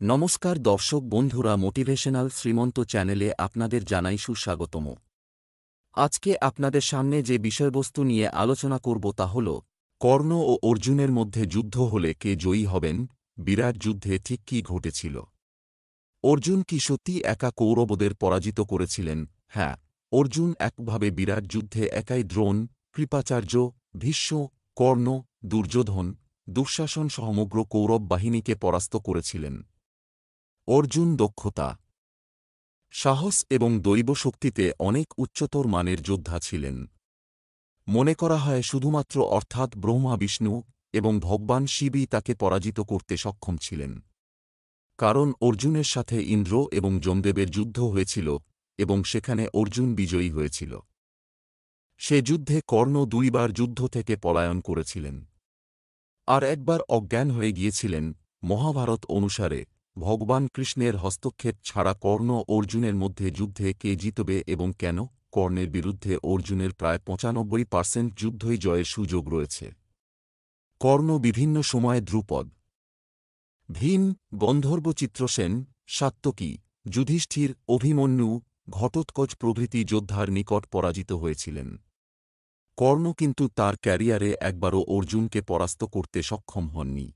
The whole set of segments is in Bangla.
নমস্কার দর্শক বন্ধুরা, মোটিভেশনাল শ্রীমন্ত চ্যানেলে আপনাদের জানাই সুস্বাগতম। আজকে আপনাদের সামনে যে বিষয়বস্তু নিয়ে আলোচনা করব তা হল কর্ণ ও অর্জুনের মধ্যে যুদ্ধ হলে কে জয়ী হবেন, বিরাট যুদ্ধে ঠিক কী ঘটেছিল। অর্জুন কি সত্যি একা কৌরবদের পরাজিত করেছিলেন? হ্যাঁ, অর্জুন একভাবে বিরাট যুদ্ধে একাই দ্রোণ, কৃপাচার্য, ভীষ্ম, কর্ণ, দুর্যোধন, দুঃশাসন সমগ্র কৌরব বাহিনীকে পরাস্ত করেছিলেন। অর্জুন দক্ষতা, সাহস এবং দৈব শক্তিতে অনেক উচ্চতর মানের যোদ্ধা ছিলেন। মনে করা হয় শুধুমাত্র অর্থাৎ ব্রহ্মা, বিষ্ণু এবং ভগবান শিবই তাকে পরাজিত করতে সক্ষম ছিলেন। কারণ অর্জুনের সাথে ইন্দ্র এবং যমদেবের যুদ্ধ হয়েছিল এবং সেখানে অর্জুন বিজয়ী হয়েছিল। সে যুদ্ধে কর্ণ দুইবার যুদ্ধ থেকে পলায়ন করেছিলেন, আর একবার অজ্ঞান হয়ে গিয়েছিলেন। মহাভারত অনুসারে ভগবান কৃষ্ণের হস্তক্ষেপ ছাড়া কর্ণ অর্জুনের মধ্যে যুদ্ধে কে জিতবে এবং কেন? কর্ণের বিরুদ্ধে অর্জুনের প্রায় ৯৫% যুদ্ধই জয়ের সুযোগ রয়েছে। কর্ণ বিভিন্ন সময়ে দ্রুপদ, ভীম, গন্ধর্ব চিত্রসেন, সাত্যকী, যুধিষ্ঠির, অভিমন্যু, ঘটোৎকচ প্রভৃতি যোদ্ধার নিকট পরাজিত হয়েছিলেন। কর্ণ কিন্তু তার ক্যারিয়ারে একবারও অর্জুনকে পরাস্ত করতে সক্ষম হননি।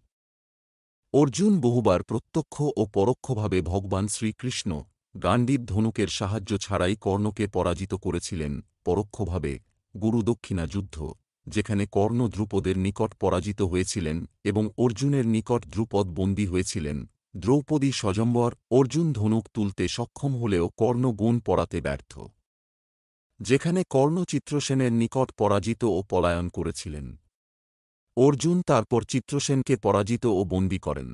অর্জুন বহুবার প্রত্যক্ষ ও পরোক্ষভাবে ভগবান শ্রীকৃষ্ণ গাণ্ডীব ধনুকের সাহায্য ছাড়াই কর্ণকে পরাজিত করেছিলেন। পরোক্ষভাবে গুরুদক্ষিণা যুদ্ধ, যেখানে কর্ণ দ্রুপদের নিকট পরাজিত হয়েছিলেন এবং অর্জুনের নিকট দ্রুপদ বন্দী হয়েছিলেন। দ্রৌপদী স্বয়ম্বর, অর্জুন ধনুক তুলতে সক্ষম হলেও কর্ণ গুণ পড়াতে ব্যর্থ, যেখানে কর্ণ চিত্রসেনের নিকট পরাজিত ও পলায়ন করেছিলেন। অর্জুন তারপর চিত্রসেনকে পরাজিত ও বন্দী করেন।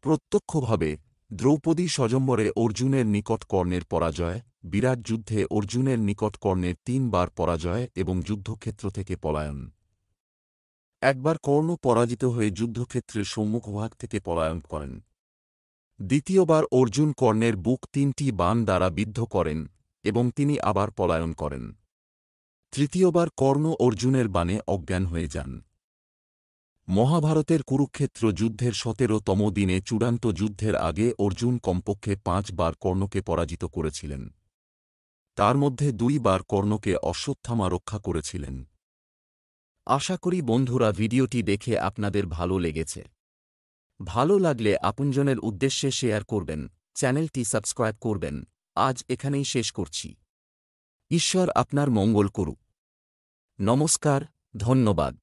প্রত্যক্ষভাবে দ্রৌপদী স্বয়ম্বরে অর্জুনের নিকট কর্ণের পরাজয়, বিরাট যুদ্ধে অর্জুনের নিকট কর্ণের ৩ বার পরাজয় এবং যুদ্ধক্ষেত্র থেকে পলায়ন। একবার কর্ণ পরাজিত হয়ে যুদ্ধক্ষেত্রের সম্মুখভাগ থেকে পলায়ন করেন। দ্বিতীয়বার অর্জুন কর্ণের বুক ৩টি বাণ দ্বারা বিদ্ধ করেন এবং তিনি আবার পলায়ন করেন। তৃতীয়বার কর্ণ অর্জুনের বাণে অজ্ঞান হয়ে যান। মহাভারতের কুরুক্ষেত্র যুদ্ধের ১৭তম দিনে চূড়ান্ত যুদ্ধের আগে অর্জুন কমপক্ষে ৫ বার কর্ণকে পরাজিত করেছিলেন। তার মধ্যে ২ বার কর্ণকে অশ্বত্থামা রক্ষা করেছিলেন। আশা করি বন্ধুরা ভিডিওটি দেখে আপনাদের ভালো লেগেছে। ভালো লাগলে আপনজনের উদ্দেশ্যে শেয়ার করবেন, চ্যানেলটি সাবস্ক্রাইব করবেন। আজ এখানেই শেষ করছি। ঈশ্বর আপনার মঙ্গল করুক। নমস্কার, ধন্যবাদ।